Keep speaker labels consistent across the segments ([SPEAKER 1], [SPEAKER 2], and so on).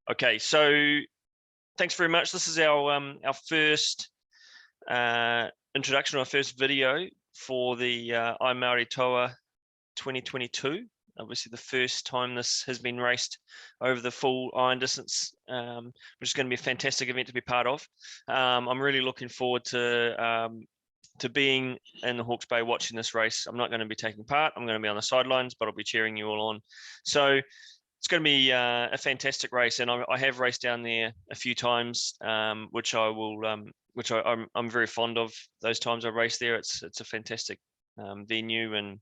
[SPEAKER 1] Okay, so thanks very much. This is our first introduction, our first video for the IRONMAORI TOA 2022. Obviously, the first time this has been raced over the full iron distance, which is going to be a fantastic event to be part of. I'm really looking forward to being in the Hawke's Bay watching this race. I'm not going to be taking part. I'm going to be on the sidelines, but I'll be cheering you all on. So it's going to be a fantastic race, and I have raced down there a few times, which I will, which I'm very fond of. Those times I raced there, it's a fantastic venue and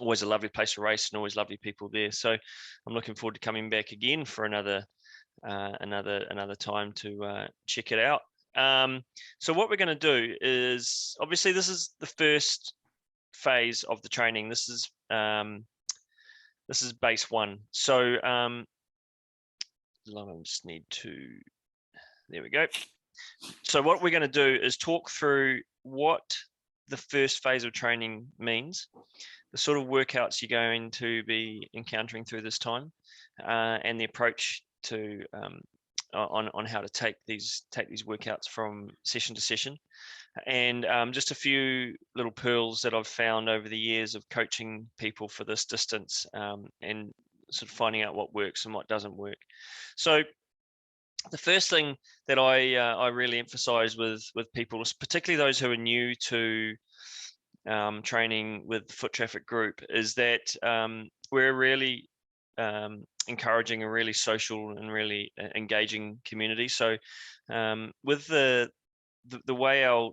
[SPEAKER 1] always a lovely place to race, and always lovely people there. So I'm looking forward to coming back again for another time to check it out. So what we're going to do is, obviously, this is the first phase of the training. This is base one. So I just need to, there we go. So what we're going to do is talk through what the first phase of training means, the sort of workouts you're going to be encountering through this time, and the approach to on how to take these workouts from session to session, and just a few little pearls that I've found over the years of coaching people for this distance, and sort of finding out what works and what doesn't work. So the first thing that I really emphasize with people, particularly those who are new to training with the foot traffic group, is that we're really encouraging a really social and really engaging community. So with the way our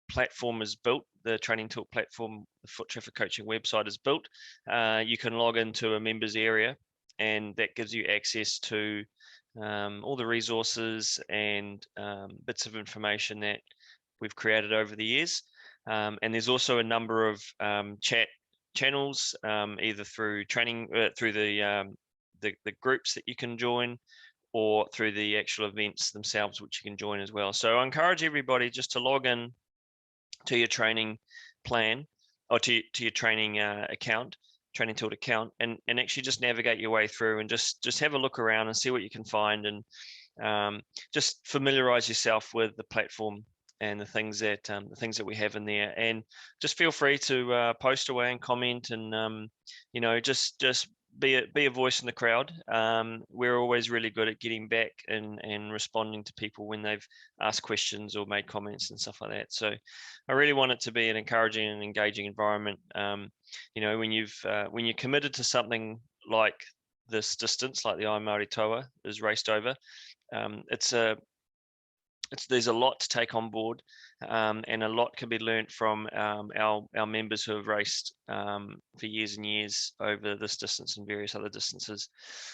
[SPEAKER 1] platform is built, the Training Talk platform, the foot traffic coaching website is built, you can log into a members area, and that gives you access to all the resources and bits of information that we've created over the years. And there's also a number of chat channels, either through training, through the groups that you can join, or through the actual events themselves, which you can join as well. So I encourage everybody just to log in to your training plan, or to your training account, Training Talk account, and actually just navigate your way through and just have a look around and see what you can find, and just familiarize yourself with the platform and the things that we have in there, and just feel free to post away and comment, and you know, just be a voice in the crowd. We're always really good at getting back and responding to people when they've asked questions or made comments and stuff like that. So I really want it to be an encouraging and engaging environment. You know, when you're committed to something like this distance, like the IRONMAORI TOA is raced over, there's a lot to take on board, and a lot can be learned from our members who have raced for years and years over this distance and various other distances.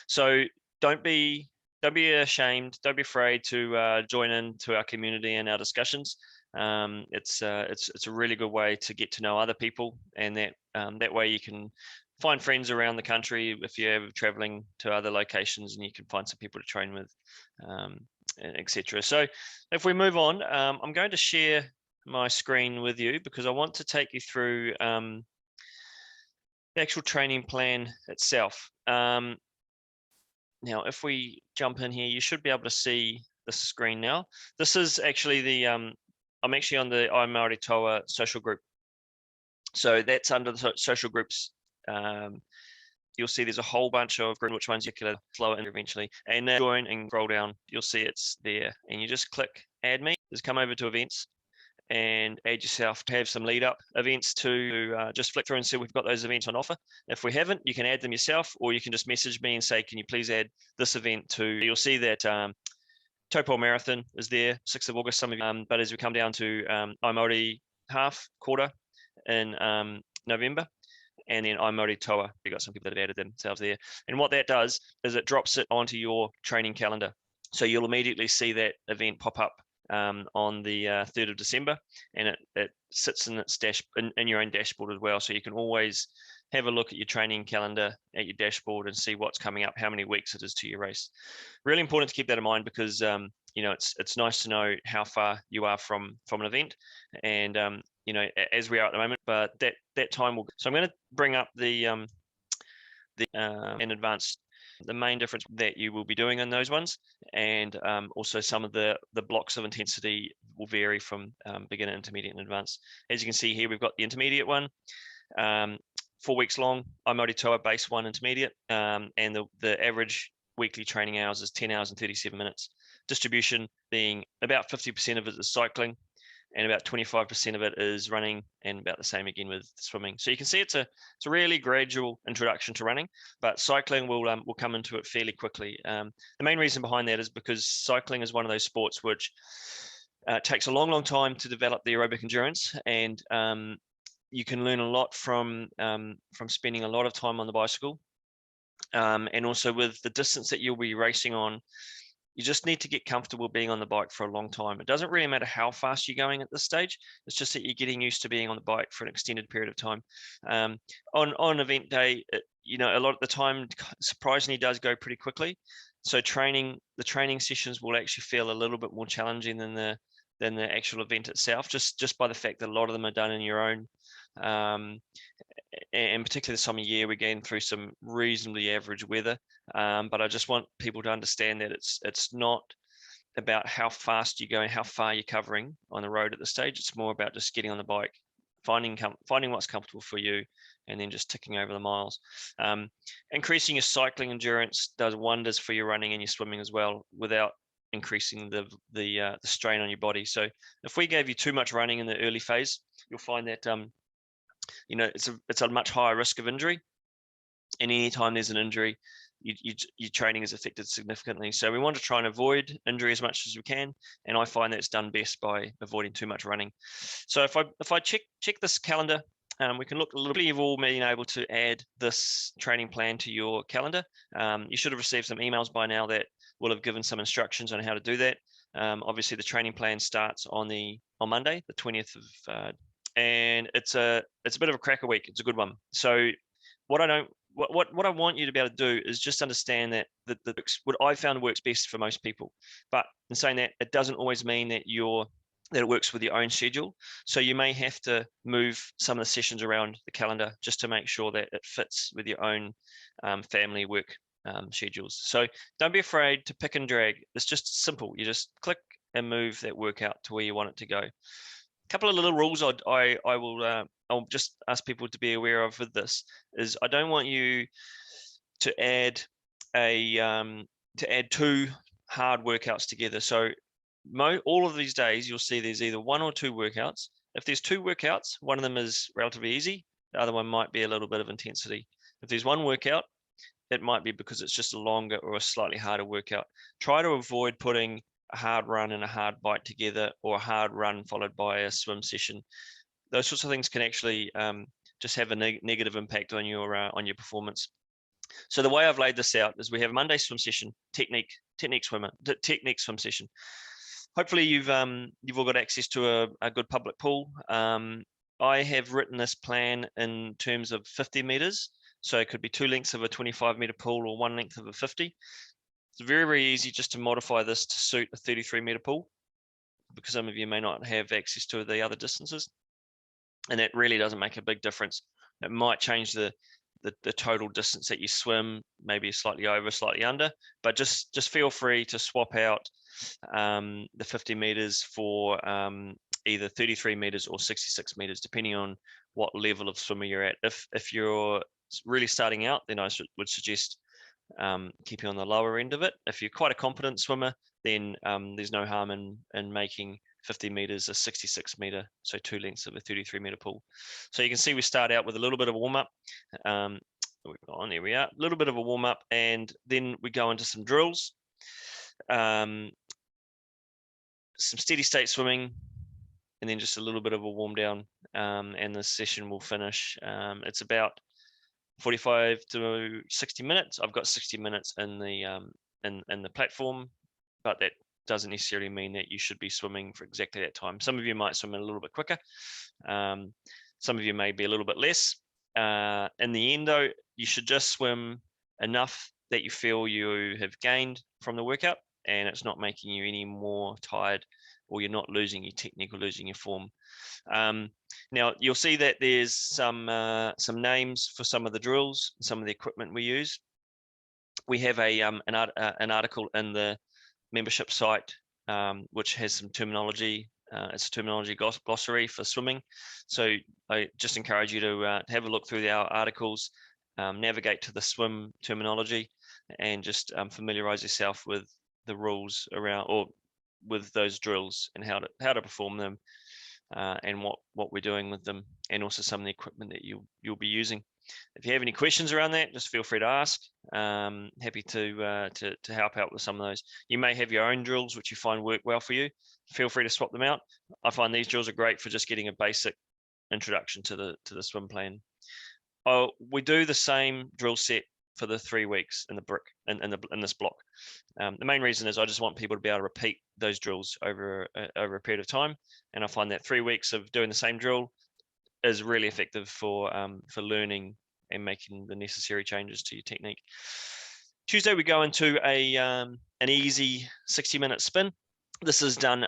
[SPEAKER 1] So don't be ashamed, don't be afraid to join into our community and our discussions. It's a really good way to get to know other people, and that way you can find friends around the country if you're ever traveling to other locations, and you can find some people to train with, etc. So if we move on, I'm going to share my screen with you because I want to take you through the actual training plan itself. Now, if we jump in here, you should be able to see the screen now. This is actually the, I'm actually on the IRONMAORI TOA social group. So that's under the social groups. You'll see there's a whole bunch of groups, which ones you can flow in eventually, and then join and scroll down, you'll see it's there, and you just click add me. Just come over to events and add yourself to have some lead up events to just flick through and see we've got those events on offer. If we haven't, you can add them yourself, or you can just message me and say, can you please add this event to, you'll see that Taupo Marathon is there, 6th of August, some of you, but as we come down to IRONMAORI half quarter in November, and then IRONMAORI TOA, we've got some people that have added themselves there. And what that does is it drops it onto your training calendar. So you'll immediately see that event pop up on the 3rd of December, and it sits in its in your own dashboard as well. So you can always have a look at your training calendar at your dashboard and see what's coming up, how many weeks it is to your race. Really important to keep that in mind because you know, it's nice to know how far you are from an event, and you know, as we are at the moment, but that time will. So I'm going to bring up the in advance the main difference that you will be doing in those ones, and also some of the blocks of intensity will vary from beginner, intermediate, and advanced. As you can see here, we've got the intermediate one, 4 weeks long, IRONMAORI TOA Base 1 intermediate, and the average weekly training hours is 10 hours and 37 minutes. Distribution being about 50% of it is cycling, and about 25% of it is running, and about the same again with swimming. So you can see it's a really gradual introduction to running, but cycling will come into it fairly quickly. The main reason behind that is because cycling is one of those sports which takes a long time to develop the aerobic endurance, and you can learn a lot from spending a lot of time on the bicycle, and also with the distance that you'll be racing on. You just need to get comfortable being on the bike for a long time. It doesn't really matter how fast you're going at this stage. It's just that you're getting used to being on the bike for an extended period of time. On event day, a lot of the time, surprisingly, does go pretty quickly. So the training sessions will actually feel a little bit more challenging than the actual event itself, just by the fact that a lot of them are done in your own. And particularly this time of year, we're getting through some reasonably average weather. But I just want people to understand that it's not about how fast you're going, how far you're covering on the road at this stage. It's more about just getting on the bike, finding what's comfortable for you, and then just ticking over the miles. Increasing your cycling endurance does wonders for your running and your swimming as well, without increasing the strain on your body. So if we gave you too much running in the early phase, you'll find that it's a much higher risk of injury, and anytime there's an injury, your training is affected significantly. So we want to try and avoid injury as much as we can, and I find that's done best by avoiding too much running. So if I check this calendar, we can look a little bit. You've all been able to add this training plan to your calendar. You should have received some emails by now that will have given some instructions on how to do that. Obviously, the training plan starts on Monday, the 20th of, and it's a bit of a cracker week. It's a good one. So what I want you to be able to do is just understand that what I found works best for most people. But in saying that, it doesn't always mean that it works with your own schedule. So you may have to move some of the sessions around the calendar just to make sure that it fits with your own family work schedules. So don't be afraid to pick and drag. It's just simple. You just click and move that workout to where you want it to go. Couple of little rules I'll just ask people to be aware of with this is I don't want you to add two hard workouts together. So all of these days you'll see there's either one or two workouts. If there's two workouts, one of them is relatively easy, the other one might be a little bit of intensity. If there's one workout, it might be because it's just a longer or a slightly harder workout. Try to avoid putting a hard run and a hard bike together, or a hard run followed by a swim session. Those sorts of things can actually just have a negative impact on your performance. So the way I've laid this out is we have Monday swim session, technique swim session. Hopefully you've all got access to a good public pool. I have written this plan in terms of 50 meters. So it could be 2 lengths of a 25-meter pool or 1 length of a 50. It's very, very easy just to modify this to suit a 33-meter pool, because some of you may not have access to the other distances. And that really doesn't make a big difference. It might change the total distance that you swim, maybe slightly over, slightly under, but just feel free to swap out the 50 meters for either 33 meters or 66 meters, depending on what level of swimmer you're at. If you're really starting out, then I would suggest keeping on the lower end of it. If you're quite a competent swimmer, then there's no harm in making 50 meters a 66 meter, so 2 lengths of a 33-meter pool. So you can see we start out with a little bit of a warm-up. There we are, a little bit of a warm-up, and then we go into some drills, some steady state swimming, and then just a little bit of a warm down, and the session will finish. It's about 45 to 60 minutes. I've got 60 minutes in the platform, but that doesn't necessarily mean that you should be swimming for exactly that time. Some of you might swim a little bit quicker. Some of you may be a little bit less. In the end though, you should just swim enough that you feel you have gained from the workout and it's not making you any more tired, or you're not losing your technique or losing your form. Now you'll see that there's some names for some of the drills, some of the equipment we use. we have an article in the membership site which has some terminology. It's a terminology glossary for swimming. So I just encourage you to have a look through our articles, navigate to the swim terminology, and just familiarize yourself with the rules around, or with those drills, and how to perform them, and what we're doing with them, and also some of the equipment that you'll be using. If you have any questions around that, just feel free to ask. Happy to help out with some of those. You may have your own drills which you find work well for you. Feel free to swap them out. I find these drills are great for just getting a basic introduction to the swim plan. We do the same drill set for the 3 weeks in the brick in this block. The main reason is I just want people to be able to repeat those drills over a period of time, and I find that 3 weeks of doing the same drill is really effective for learning and making the necessary changes to your technique. Tuesday, we go into an easy 60-minute spin. This is done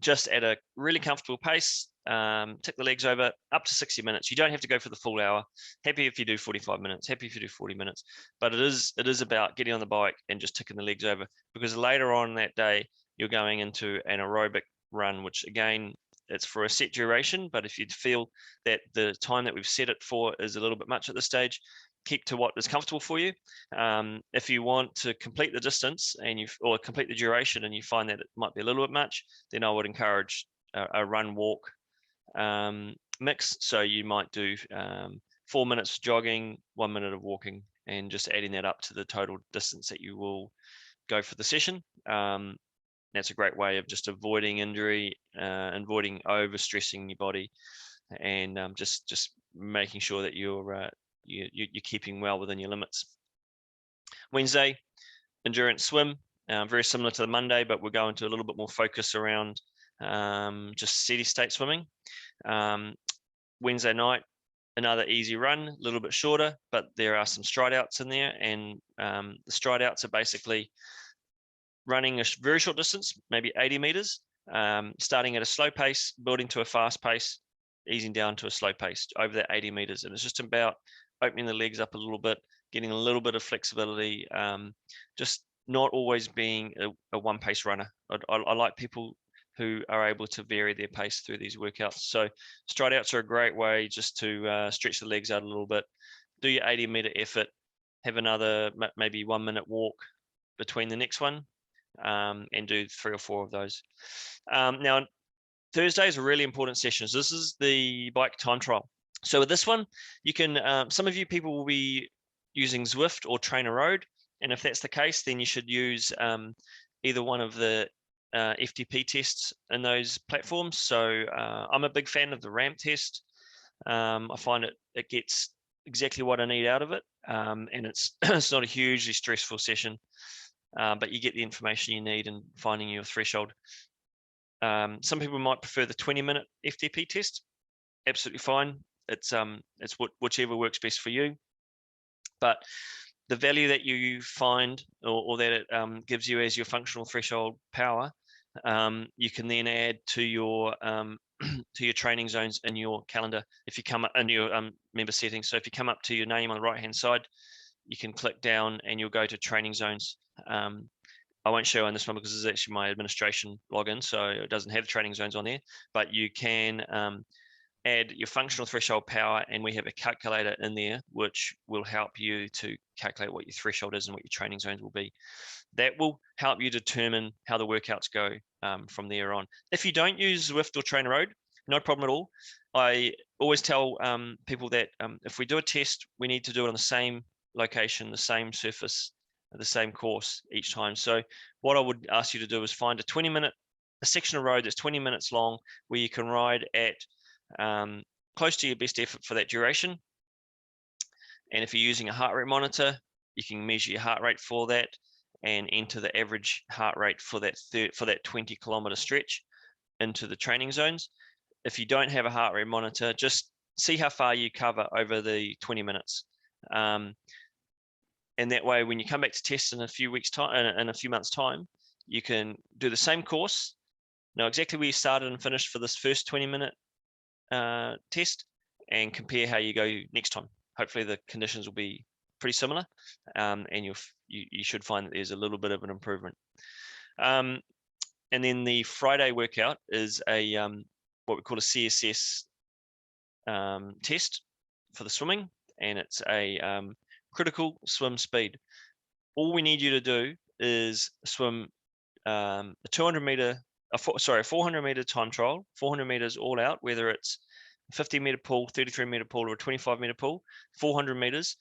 [SPEAKER 1] just at a really comfortable pace. Tick the legs over up to 60 minutes. You don't have to go for the full hour. Happy if you do 45 minutes, happy if you do 40 minutes. But it is about getting on the bike and just ticking the legs over, because later on that day, you're going into an aerobic run, which again, it's for a set duration. But if you feel that the time that we've set it for is a little bit much at this stage, keep to what is comfortable for you. If you want to complete the distance or complete the duration, and you find that it might be a little bit much, then I would encourage a run walk mix. So you might do 4 minutes jogging, 1 minute of walking, and just adding that up to the total distance that you will go for the session. That's a great way of just avoiding injury, avoiding overstressing your body, and just making sure that you're keeping well within your limits. Wednesday, endurance swim, very similar to the Monday, but we're going to a little bit more focus around just steady state swimming. Wednesday night, another easy run, a little bit shorter, but there are some stride outs in there, and the stride outs are basically running a very short distance, maybe 80 meters, starting at a slow pace, building to a fast pace, easing down to a slow pace over that 80 meters. And it's just about opening the legs up a little bit, getting a little bit of flexibility, just not always being a one pace runner. I like people who are able to vary their pace through these workouts. So stride outs are a great way just to stretch the legs out a little bit, do your 80 meter effort, have another maybe 1 minute walk between the next one, and do 3 or 4 of those. Now, Thursday is a really important session. So this is the bike time trial. So with this one, you can, some of you people will be using Zwift or Sectional Road. And if that's the case, then you should use either one of the FTP tests in those platforms. So I'm a big fan of the ramp test. I find it gets exactly what I need out of it. And it's not a hugely stressful session. But you get the information you need in finding your threshold. Some people might prefer the 20-minute FTP test. Absolutely fine. It's whichever works best for you. But the value that you find, or that it gives you as your functional threshold power, you can then add to your training zones in your calendar. If you come up in your member settings, so if you come up to your name on the right-hand side, you can click down and you'll go to training zones. I won't show on this one because this is actually my administration login, so it doesn't have training zones on there, but you can add your functional threshold power, and we have a calculator in there which will help you to calculate what your threshold is and what your training zones will be. That will help you determine how the workouts go from there on. If you don't use Zwift or Sectional Road, no problem at all. I always tell people that if we do a test, we need to do it on the same location, the same surface, the same course each time. So what I would ask you to do is find a section of road that's 20 minutes long, where you can ride at close to your best effort for that duration. And if you're using a heart rate monitor, you can measure your heart rate for that and enter the average heart rate for that 20-kilometer stretch into the training zones. If you don't have a heart rate monitor, just see how far you cover over the 20 minutes. And that way, when you come back to test in a few weeks' time, in a few months' time, you can do the same course, know exactly where you started and finished for this first 20-minute test, and compare how you go next time. Hopefully the conditions will be pretty similar, and you should find that there's a little bit of an improvement. And then the Friday workout is a what we call a CSS test for the swimming, and it's a critical swim speed. All we need you to do is swim a 200 meter, a 400 meter time trial, 400 meters all out, whether it's a 50 meter pool, 33 meter pool, or a 25 meter pool, 400 meters.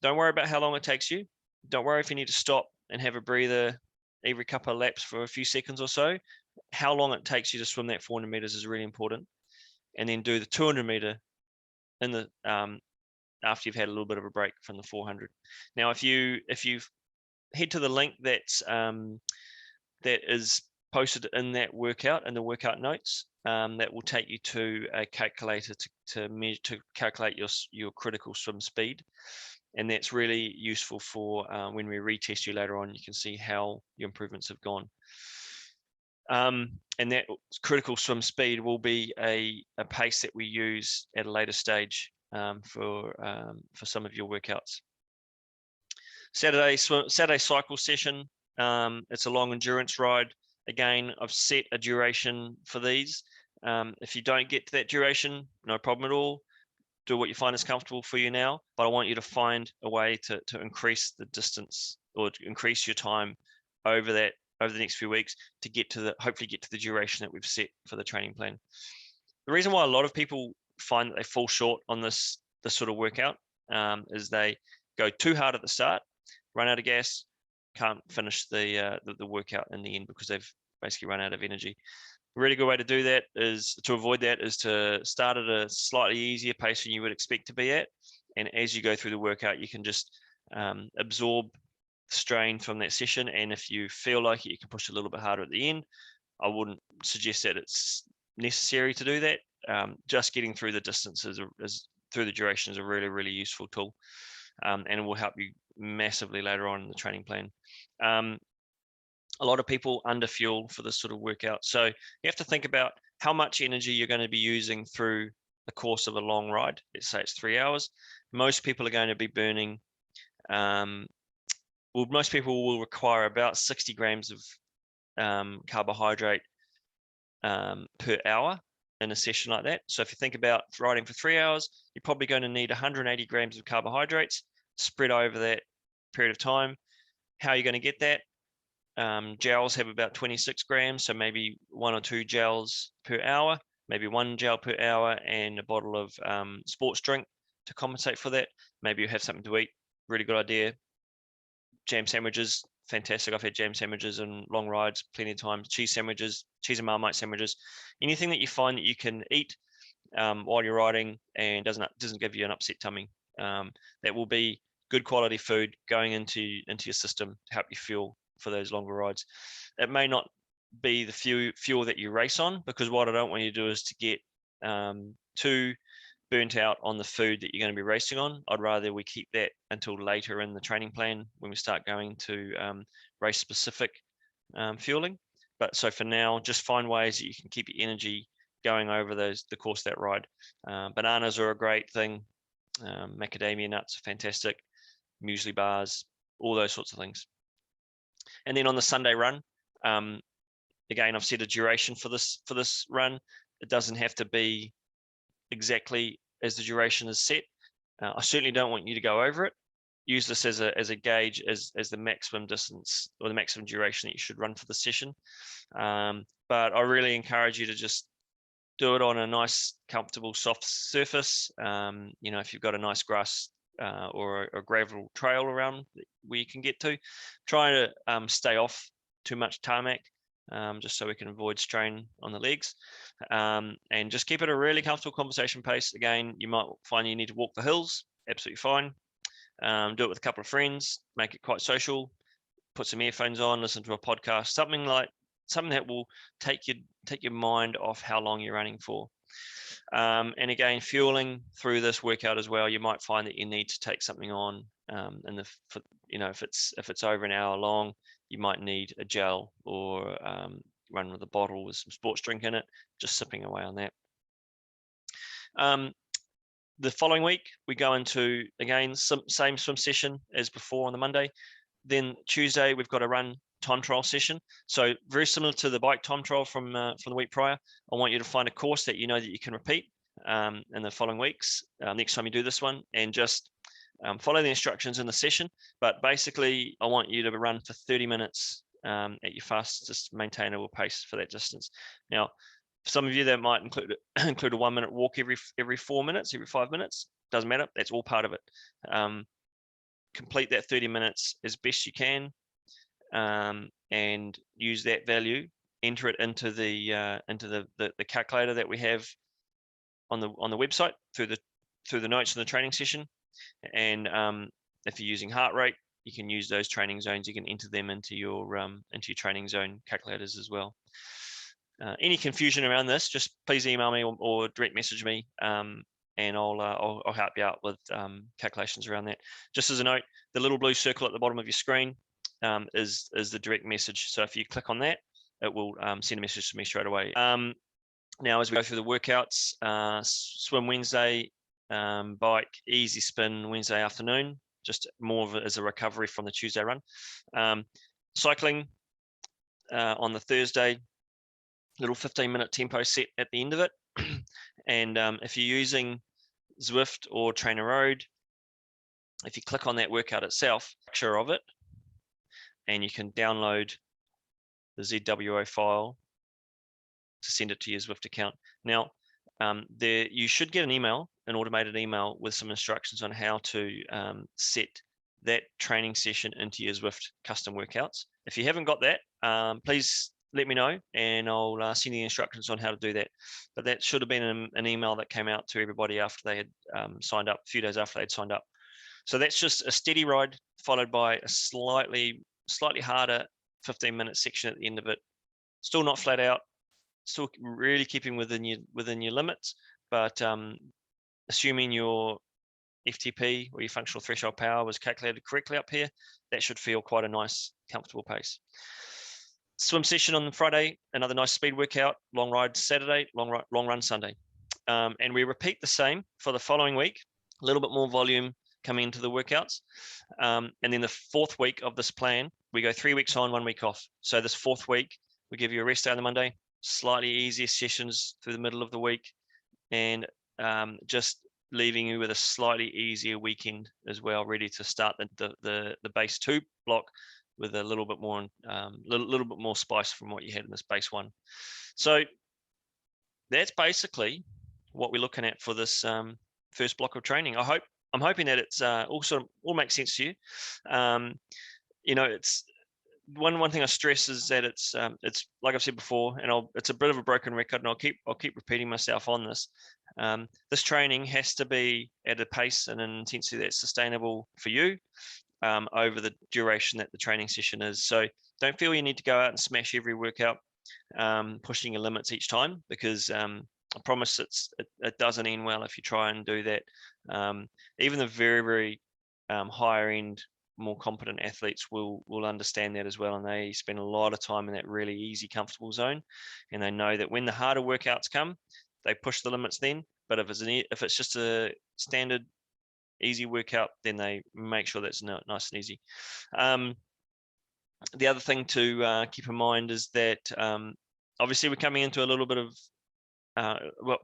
[SPEAKER 1] Don't worry about how long it takes you. Don't worry if you need to stop and have a breather every couple of laps for a few seconds or so. How long it takes you to swim that 400 meters is really important. And then do the 200 meter in the after you've had a little bit of a break from the 400. Now, if you head to the link that is posted in that workout, in the workout notes, that will take you to a calculator to calculate your critical swim speed, and that's really useful for when we retest you later on. You can see how your improvements have gone. And that critical swim speed will be a pace that we use at a later stage for some of your workouts. Saturday cycle session. It's a long endurance ride. Again, I've set a duration for these. If you don't get to that duration, no problem at all. Do what you find is comfortable for you now, but I want you to find a way to increase the distance or to increase your time over the next few weeks to hopefully get to the duration that we've set for the training plan. The reason why a lot of people find that they fall short on this sort of workout is they go too hard at the start, run out of gas, can't finish the workout in the end because they've basically run out of energy. A really good way to do that is to start at a slightly easier pace than you would expect to be at, and as you go through the workout, you can just absorb strain from that session, and if you feel like it, you can push a little bit harder at the end. I wouldn't suggest that it's necessary to do that. Just getting through the distances through the duration is a really, really useful tool, and it will help you massively later on in the training plan. A lot of people under fuel for this sort of workout, so you have to think about how much energy you're going to be using through the course of a long ride. Let's say it's 3 hours. Most people are going to be burning most people will require about 60 grams of carbohydrate per hour in a session like that. So if you think about riding for 3 hours, you're probably going to need 180 grams of carbohydrates spread over that period of time. How are you going to get that? Gels have about 26 grams, so maybe 1 or 2 gels per hour, maybe 1 gel per hour, and a bottle of sports drink to compensate for that. Maybe you have something to eat. Really good idea. Jam sandwiches, fantastic. I've had jam sandwiches and long rides plenty of times. Cheese sandwiches, cheese and Marmite sandwiches, anything that you find that you can eat while you're riding and doesn't give you an upset tummy. That will be good quality food going into your system to help you fuel for those longer rides. It may not be the fuel that you race on, because what I don't want you to do is to get too burnt out on the food that you're going to be racing on. I'd rather we keep that until later in the training plan when we start going to race specific fueling. But so for now, just find ways that you can keep your energy going over the course of that ride. Bananas are a great thing. Macadamia nuts are fantastic. Muesli bars, all those sorts of things. And then on the Sunday run, again, I've set a duration for this run. It doesn't have to be exactly as the duration is set. I certainly don't want you to go over it. Use this as a gauge as the maximum distance or the maximum duration that you should run for the session. But I really encourage you to just do it on a nice, comfortable, soft surface. If you've got a nice grass or a gravel trail around where you can get to, try to stay off too much tarmac, just so we can avoid strain on the legs, and just keep it a really comfortable conversation pace. Again, you might find you need to walk the hills, absolutely fine. Do it with a couple of friends, make it quite social, put some earphones on, listen to a podcast, something that will take your mind off how long you're running for. And again, fueling through this workout as well, you might find that you need to take something on, if it's over an hour long, you might need a gel or run with a bottle with some sports drink in it, just sipping away on that. The following week, we go into, again, same swim session as before on the Monday. Then Tuesday, we've got a run time trial session. So very similar to the bike time trial from the week prior. I want you to find a course that you know that you can repeat in the following weeks, next time you do this one, and just follow the instructions in the session. But basically, I want you to run for 30 minutes at your fastest maintainable pace for that distance. Now, for some of you, that might include include a 1 minute walk every 4 minutes, every 5 minutes. Doesn't matter. That's all part of it. Complete that 30 minutes as best you can, and use that value. Enter it into the calculator that we have on the website through the notes in the training session. And if you're using heart rate, you can use those training zones. You can enter them into your training zone calculators as well. Any confusion around this, just please email me or direct message me, and I'll help you out with calculations around that. Just as a note, the little blue circle at the bottom of your screen is the direct message. So if you click on that, it will send a message to me straight away. Now, as we go through the workouts, swim Wednesday, bike, easy spin Wednesday afternoon, just more of it as a recovery from the Tuesday run. Cycling on the Thursday, little 15-minute tempo set at the end of it. And if you're using Zwift or Trainer Road, if you click on that workout itself, picture of it, and you can download the ZWO file to send it to your Zwift account. Now, you should get an automated email with some instructions on how to set that training session into your Zwift custom workouts. If you haven't got that, please let me know, and I'll send you the instructions on how to do that. But that should have been an email that came out to everybody after they had signed up, a few days after they'd signed up. So that's just a steady ride followed by a slightly harder 15-minute section at the end of it. Still not flat out, still really keeping within your limits, but assuming your FTP or your functional threshold power was calculated correctly up here, that should feel quite a nice, comfortable pace. Swim session on Friday, another nice speed workout. Long ride Saturday, long run Sunday, and we repeat the same for the following week. A little bit more volume coming into the workouts, and then the fourth week of this plan, we go 3 weeks on, 1 week off. So this fourth week, we give you a rest day on the Monday, slightly easier sessions through the middle of the week, and just leaving you with a slightly easier weekend as well, ready to start the base 2 block with a little bit more spice from what you had in this base 1. So that's basically what we're looking at for this first block of training. I'm hoping that it's all makes sense to you. It's one thing I stress is that it's like I've said before, and it's a bit of a broken record, and I'll keep repeating myself on this. This training has to be at a pace and an intensity that's sustainable for you over the duration that the training session is. So don't feel you need to go out and smash every workout, pushing your limits each time, because I promise it doesn't end well if you try and do that. Even the very, very higher end, more competent athletes will understand that as well, and they spend a lot of time in that really easy, comfortable zone, and they know that when the harder workouts come, they push the limits then. But if it's just a standard easy workout, then they make sure that's nice and easy. The other thing to keep in mind is that obviously we're coming into a little bit of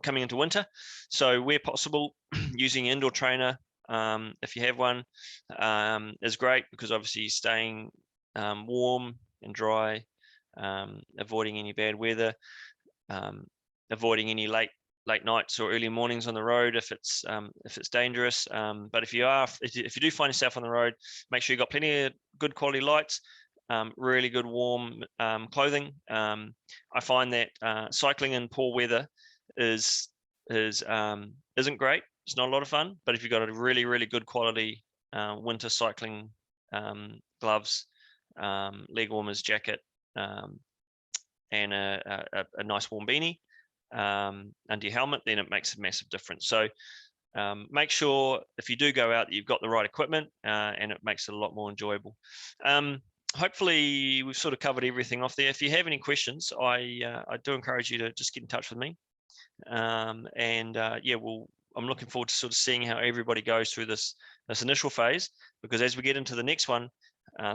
[SPEAKER 1] coming into winter, so where possible, using indoor trainer, if you have one, is great, because obviously staying warm and dry, avoiding any bad weather, avoiding any late nights or early mornings on the road if it's dangerous. But if you do find yourself on the road, make sure you've got plenty of good quality lights, really good warm clothing. I find that cycling in poor weather isn't great. It's not a lot of fun, but if you've got a really, really good quality winter cycling gloves, leg warmers, jacket, and a nice warm beanie under your helmet, then it makes a massive difference. So make sure if you do go out that you've got the right equipment, and it makes it a lot more enjoyable. Hopefully we've sort of covered everything off there. If you have any questions, I do encourage you to just get in touch with me. I'm looking forward to sort of seeing how everybody goes through this initial phase, because as we get into the next one,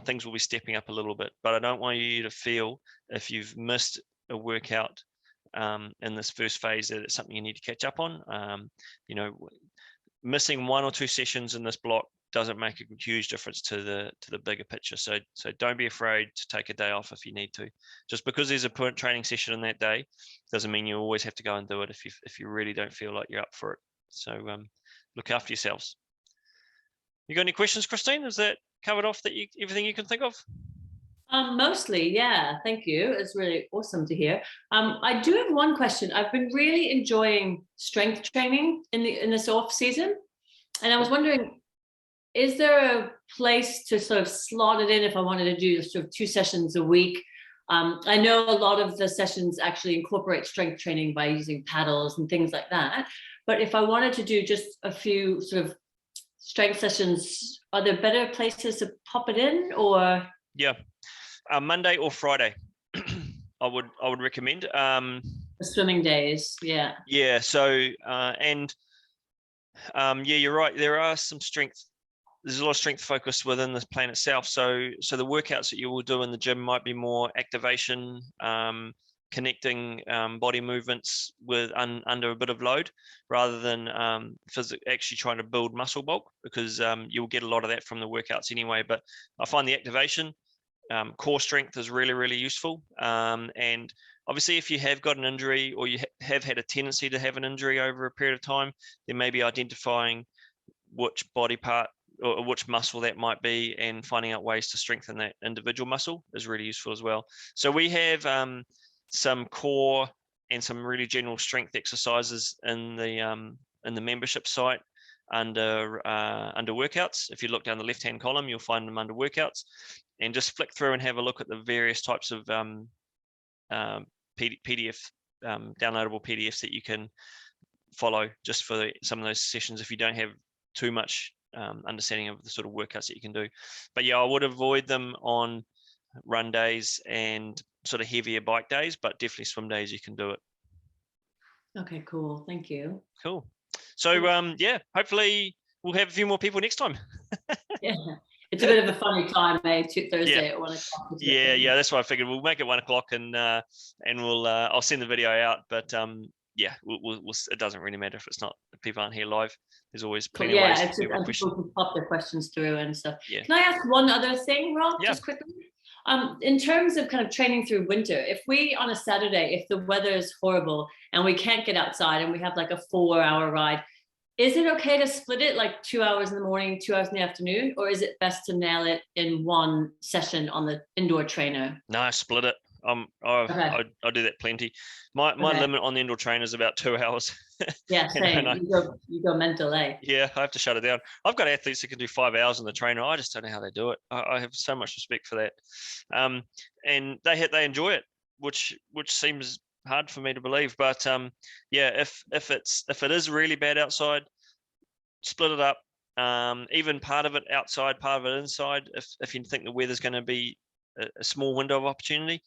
[SPEAKER 1] things will be stepping up a little bit. But I don't want you to feel if you've missed a workout in this first phase that it's something you need to catch up on. You know, missing 1 or 2 sessions in this block doesn't make a huge difference to the bigger picture. So don't be afraid to take a day off if you need to. Just because there's a training session in that day doesn't mean you always have to go and do it if you really don't feel like you're up for it. So look after yourselves. You got any questions, Christine? Is that covered off everything you can think of?
[SPEAKER 2] Mostly, yeah. Thank you. It's really awesome to hear. I do have one question. I've been really enjoying strength training in this off season, and I was wondering, is there a place to sort of slot it in if I wanted to do sort of 2 sessions a week? I know a lot of the sessions actually incorporate strength training by using paddles and things like that. But if I wanted to do just a few sort of strength sessions, are there better places to pop it in, or?
[SPEAKER 1] Yeah, Monday or Friday, I would recommend.
[SPEAKER 2] The swimming days, yeah.
[SPEAKER 1] Yeah. So yeah, you're right. There are some strength. There's a lot of strength focus within this plan itself. So the workouts that you will do in the gym might be more activation, connecting body movements with under a bit of load, rather than actually trying to build muscle bulk, because you'll get a lot of that from the workouts anyway. But I find the activation, core strength is really, really useful. And obviously, if you have got an injury, or you have had a tendency to have an injury over a period of time, then maybe identifying which body part or which muscle that might be, and finding out ways to strengthen that individual muscle is really useful as well. So we have some core and some really general strength exercises in the membership site under workouts. If you look down the left-hand column, you'll find them under workouts, and just flick through and have a look at the various types of PDF downloadable PDFs that you can follow just for some of those sessions if you don't have too much understanding of the sort of workouts that you can do. But yeah, I would avoid them on run days and sort of heavier bike days, but definitely swim days you can do it.
[SPEAKER 2] Okay, cool. Thank you.
[SPEAKER 1] Cool. So yeah, hopefully we'll have a few more people next time.
[SPEAKER 2] Yeah, it's a bit of a funny time, Thursday
[SPEAKER 1] Yeah.
[SPEAKER 2] at 1 o'clock.
[SPEAKER 1] Yeah, that's why I figured we'll make it 1 o'clock, and we'll I'll send the video out. But yeah, we'll it doesn't really matter if people aren't here live. There's always plenty of ways to do a question.
[SPEAKER 2] People can pop their questions through and stuff.
[SPEAKER 1] Yeah.
[SPEAKER 2] Can I ask one other thing, Rob,
[SPEAKER 1] Yeah.
[SPEAKER 2] just quickly? In terms of kind of training through winter, if we on a Saturday, if the weather is horrible and we can't get outside and we have like a 4-hour ride, is it okay to split it like 2 hours in the morning, 2 hours in the afternoon, or is it best to nail it in one session on the indoor trainer?
[SPEAKER 1] No, split it. I do that plenty. My limit on the indoor trainer is about 2 hours.
[SPEAKER 2] Yeah, same. You go mental, eh?
[SPEAKER 1] Yeah, I have to shut it down. I've got athletes that can do 5 hours on the trainer. I just don't know how they do it. I have so much respect for that. And they enjoy it, which seems hard for me to believe. But yeah, if it is really bad outside, split it up. Even part of it outside, part of it inside. If you think the weather's going to be a small window of opportunity,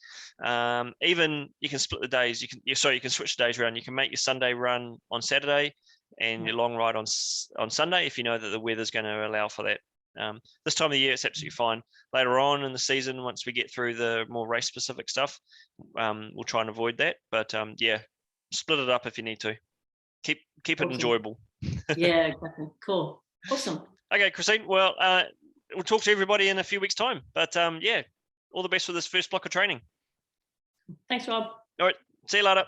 [SPEAKER 1] even you can split the days. You can switch the days around. You can make your Sunday run on Saturday and your long ride on Sunday if you know that the weather's going to allow for that. This time of the year, it's absolutely fine. Later on in the season, once we get through the more race specific stuff, we'll try and avoid that. But yeah, split it up if you need to. Keep it enjoyable.
[SPEAKER 2] Yeah, exactly. Cool. Awesome.
[SPEAKER 1] Okay, Christine. Well, we'll talk to everybody in a few weeks' time. But yeah, all the best for this first block of training.
[SPEAKER 2] Thanks, Rob.
[SPEAKER 1] All right. See you later.